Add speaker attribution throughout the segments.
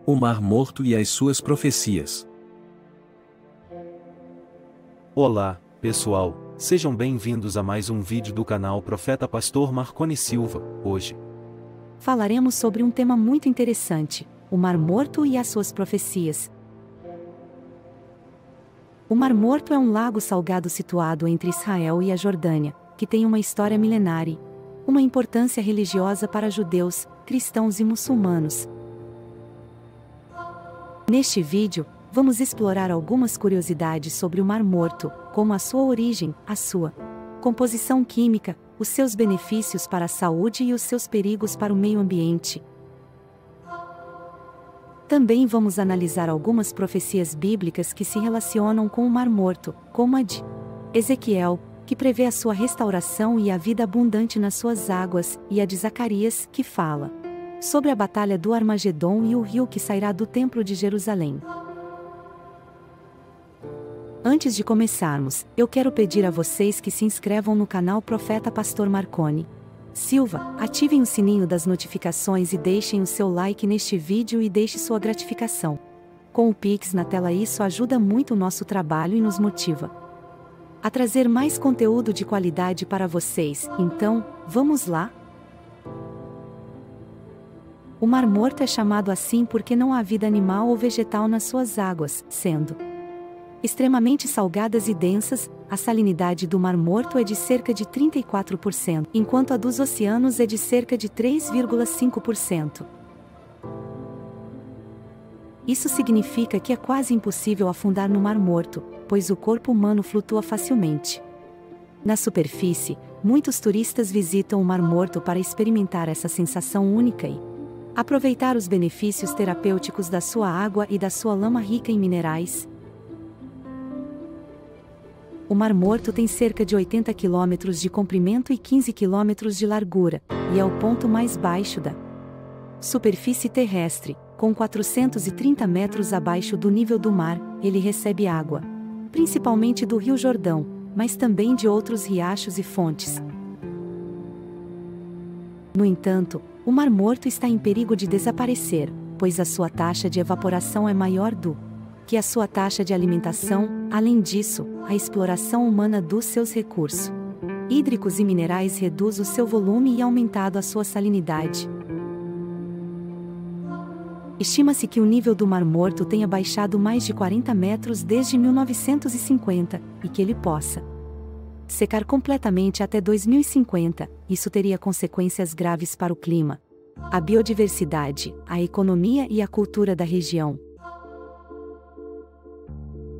Speaker 1: O Mar Morto e as suas profecias.
Speaker 2: Olá, pessoal, sejam bem-vindos a mais um vídeo do canal Profeta Pastor Marconi Silva. Hoje
Speaker 3: falaremos sobre um tema muito interessante, o Mar Morto e as suas profecias. O Mar Morto é um lago salgado situado entre Israel e a Jordânia, que tem uma história milenária, uma importância religiosa para judeus, cristãos e muçulmanos. Neste vídeo, vamos explorar algumas curiosidades sobre o Mar Morto, como a sua origem, a sua composição química, os seus benefícios para a saúde e os seus perigos para o meio ambiente. Também vamos analisar algumas profecias bíblicas que se relacionam com o Mar Morto, como a de Ezequiel, que prevê a sua restauração e a vida abundante nas suas águas, e a de Zacarias, que fala sobre a batalha do Armagedon e o rio que sairá do Templo de Jerusalém. Antes de começarmos, eu quero pedir a vocês que se inscrevam no canal Profeta Pastor Marconi Silva, ativem o sininho das notificações e deixem o seu like neste vídeo e deixe sua gratificação. Com o Pix na tela, isso ajuda muito o nosso trabalho e nos motiva a trazer mais conteúdo de qualidade para vocês. Então, vamos lá? O Mar Morto é chamado assim porque não há vida animal ou vegetal nas suas águas, sendo extremamente salgadas e densas. A salinidade do Mar Morto é de cerca de 34%, enquanto a dos oceanos é de cerca de 3,5%. Isso significa que é quase impossível afundar no Mar Morto, pois o corpo humano flutua facilmente. Na superfície, muitos turistas visitam o Mar Morto para experimentar essa sensação única e aproveitar os benefícios terapêuticos da sua água e da sua lama rica em minerais. O Mar Morto tem cerca de 80 quilômetros de comprimento e 15 quilômetros de largura, e é o ponto mais baixo da superfície terrestre. Com 430 metros abaixo do nível do mar, ele recebe água, principalmente do Rio Jordão, mas também de outros riachos e fontes. No entanto, o Mar Morto está em perigo de desaparecer, pois a sua taxa de evaporação é maior do que a sua taxa de alimentação. Além disso, a exploração humana dos seus recursos hídricos e minerais reduz o seu volume e aumentado a sua salinidade. Estima-se que o nível do Mar Morto tenha baixado mais de 40 metros desde 1950, e que ele possa secar completamente até 2050. Isso teria consequências graves para o clima, a biodiversidade, a economia e a cultura da região.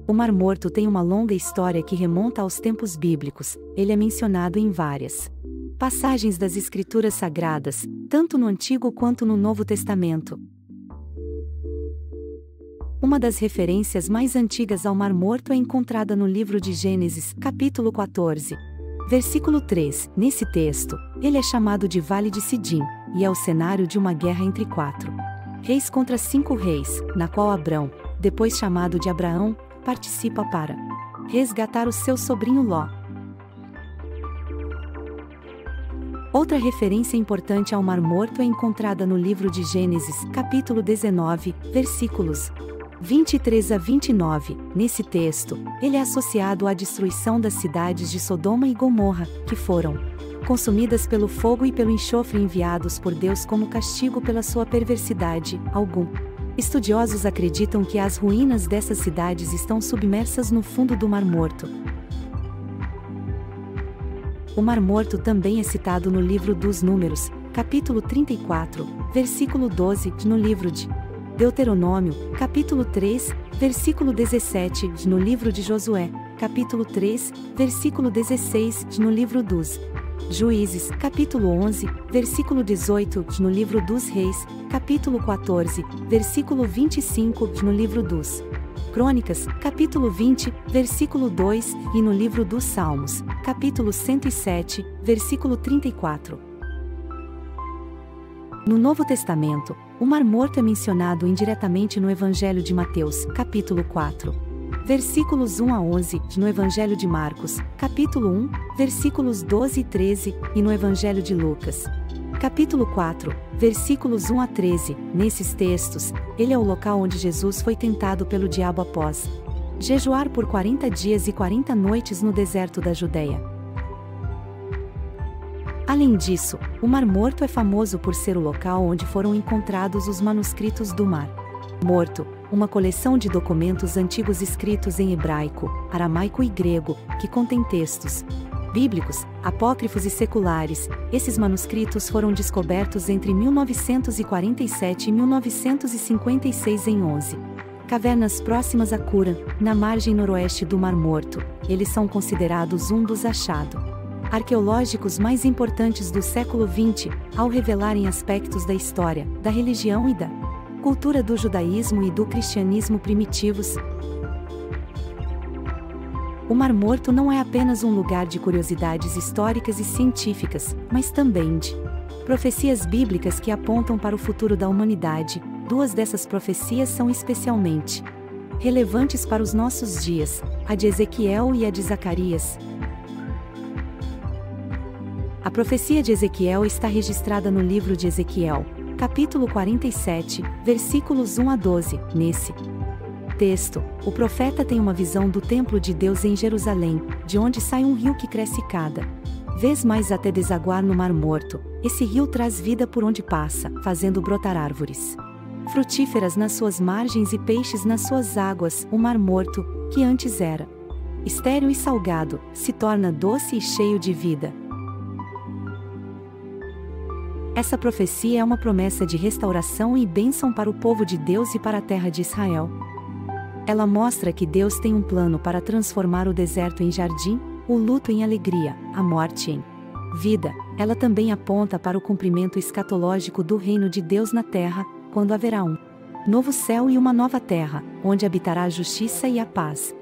Speaker 3: O Mar Morto tem uma longa história que remonta aos tempos bíblicos. Ele é mencionado em várias passagens das Escrituras Sagradas, tanto no Antigo quanto no Novo Testamento. Uma das referências mais antigas ao Mar Morto é encontrada no livro de Gênesis, capítulo 14, versículo 3. Nesse texto, ele é chamado de Vale de Sidim, e é o cenário de uma guerra entre 4 reis contra 5 reis, na qual Abrão, depois chamado de Abraão, participa para resgatar o seu sobrinho Ló. Outra referência importante ao Mar Morto é encontrada no livro de Gênesis, capítulo 19, versículos 23 a 29. Nesse texto, ele é associado à destruição das cidades de Sodoma e Gomorra, que foram consumidas pelo fogo e pelo enxofre enviados por Deus como castigo pela sua perversidade. Alguns estudiosos acreditam que as ruínas dessas cidades estão submersas no fundo do Mar Morto. O Mar Morto também é citado no livro dos Números, capítulo 34, versículo 12, no livro de Deuteronômio, capítulo 3, versículo 17, no livro de Josué, capítulo 3, versículo 16, no livro dos Juízes, capítulo 11, versículo 18, no livro dos Reis, capítulo 14, versículo 25, no livro dos Crônicas, capítulo 20, versículo 2, e no livro dos Salmos, capítulo 107, versículo 34. No Novo Testamento, o Mar Morto é mencionado indiretamente no Evangelho de Mateus, capítulo 4, versículos 1 a 11, no Evangelho de Marcos, capítulo 1, versículos 12 e 13, e no Evangelho de Lucas, Capítulo 4, versículos 1 a 13. Nesses textos, ele é o local onde Jesus foi tentado pelo diabo após jejuar por 40 dias e 40 noites no deserto da Judéia. Além disso, o Mar Morto é famoso por ser o local onde foram encontrados os manuscritos do Mar Morto, uma coleção de documentos antigos escritos em hebraico, aramaico e grego, que contém textos bíblicos, apócrifos e seculares. Esses manuscritos foram descobertos entre 1947 e 1956 em 11 cavernas próximas a Qumran, na margem noroeste do Mar Morto. Eles são considerados um dos achados arqueológicos mais importantes do século XX, ao revelarem aspectos da história, da religião e da cultura do judaísmo e do cristianismo primitivos. O Mar Morto não é apenas um lugar de curiosidades históricas e científicas, mas também de profecias bíblicas que apontam para o futuro da humanidade. Duas dessas profecias são especialmente relevantes para os nossos dias, a de Ezequiel e a de Zacarias. A profecia de Ezequiel está registrada no livro de Ezequiel, capítulo 47, versículos 1 a 12. Nesse texto, o profeta tem uma visão do templo de Deus em Jerusalém, de onde sai um rio que cresce cada vez mais até desaguar no Mar Morto. Esse rio traz vida por onde passa, fazendo brotar árvores frutíferas nas suas margens e peixes nas suas águas. O Mar Morto, que antes era estéril e salgado, se torna doce e cheio de vida. Essa profecia é uma promessa de restauração e bênção para o povo de Deus e para a terra de Israel. Ela mostra que Deus tem um plano para transformar o deserto em jardim, o luto em alegria, a morte em vida. Ela também aponta para o cumprimento escatológico do reino de Deus na terra, quando haverá um novo céu e uma nova terra, onde habitará a justiça e a paz.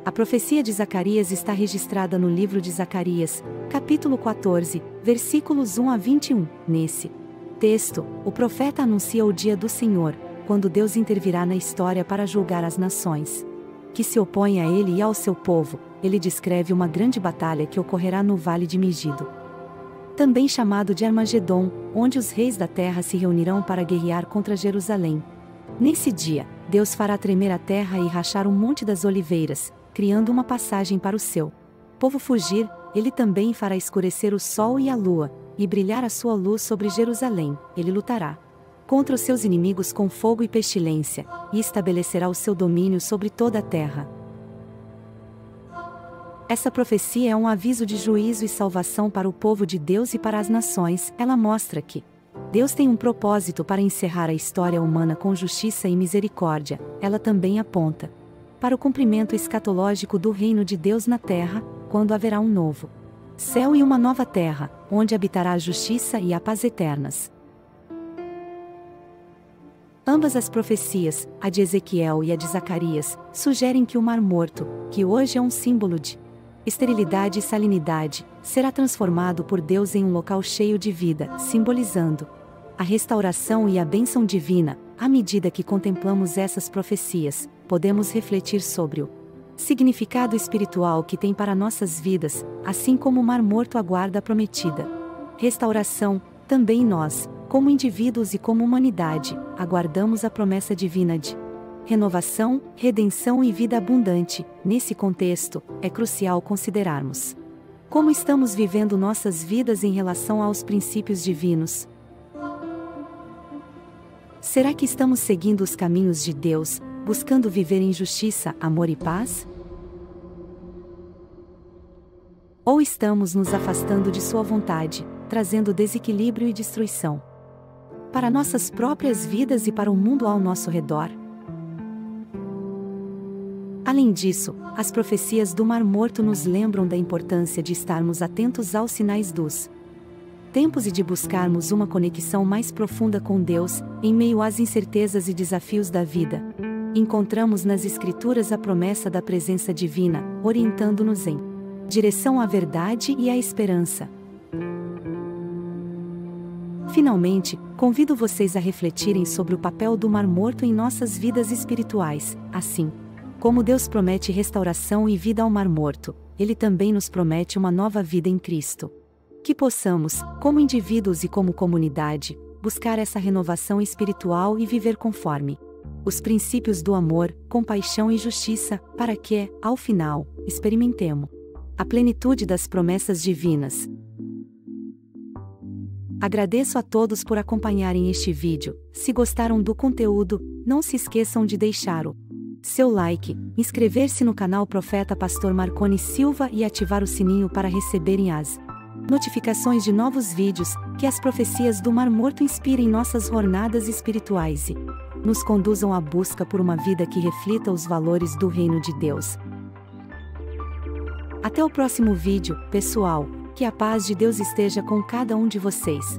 Speaker 3: A profecia de Zacarias está registrada no livro de Zacarias, capítulo 14, versículos 1 a 21. Nesse texto, o profeta anuncia o dia do Senhor, quando Deus intervirá na história para julgar as nações que se opõem a ele e ao seu povo. Ele descreve uma grande batalha que ocorrerá no Vale de Megido, também chamado de Armagedon, onde os reis da terra se reunirão para guerrear contra Jerusalém. Nesse dia, Deus fará tremer a terra e rachar o Monte das Oliveiras, criando uma passagem para o seu povo fugir. Ele também fará escurecer o sol e a lua, e brilhar a sua luz sobre Jerusalém. Ele lutará contra os seus inimigos com fogo e pestilência, e estabelecerá o seu domínio sobre toda a terra. Essa profecia é um aviso de juízo e salvação para o povo de Deus e para as nações. Ela mostra que Deus tem um propósito para encerrar a história humana com justiça e misericórdia. Ela também aponta para o cumprimento escatológico do reino de Deus na terra, quando haverá um novo céu e uma nova terra, onde habitará a justiça e a paz eternas. Ambas as profecias, a de Ezequiel e a de Zacarias, sugerem que o Mar Morto, que hoje é um símbolo de esterilidade e salinidade, será transformado por Deus em um local cheio de vida, simbolizando a restauração e a bênção divina. À medida que contemplamos essas profecias, podemos refletir sobre o significado espiritual que tem para nossas vidas, assim como o Mar Morto aguarda a prometida restauração. Também nós, como indivíduos e como humanidade, aguardamos a promessa divina de renovação, redenção e vida abundante. Nesse contexto, é crucial considerarmos como estamos vivendo nossas vidas em relação aos princípios divinos. Será que estamos seguindo os caminhos de Deus, buscando viver em justiça, amor e paz? Ou estamos nos afastando de sua vontade, trazendo desequilíbrio e destruição para nossas próprias vidas e para o mundo ao nosso redor? Além disso, as profecias do Mar Morto nos lembram da importância de estarmos atentos aos sinais dos tempos e de buscarmos uma conexão mais profunda com Deus, em meio às incertezas e desafios da vida. Encontramos nas Escrituras a promessa da presença divina, orientando-nos em direção à verdade e à esperança. Finalmente, convido vocês a refletirem sobre o papel do Mar Morto em nossas vidas espirituais. Assim como Deus promete restauração e vida ao Mar Morto, Ele também nos promete uma nova vida em Cristo. Que possamos, como indivíduos e como comunidade, buscar essa renovação espiritual e viver conforme os princípios do amor, compaixão e justiça, para que, ao final, experimentemos a plenitude das promessas divinas. Agradeço a todos por acompanharem este vídeo. Se gostaram do conteúdo, não se esqueçam de deixar o seu like, inscrever-se no canal Profeta Pastor Marconi Silva e ativar o sininho para receberem as notificações de novos vídeos. Que as profecias do Mar Morto inspirem nossas jornadas espirituais e nos conduzam à busca por uma vida que reflita os valores do Reino de Deus. Até o próximo vídeo, pessoal. Que a paz de Deus esteja com cada um de vocês.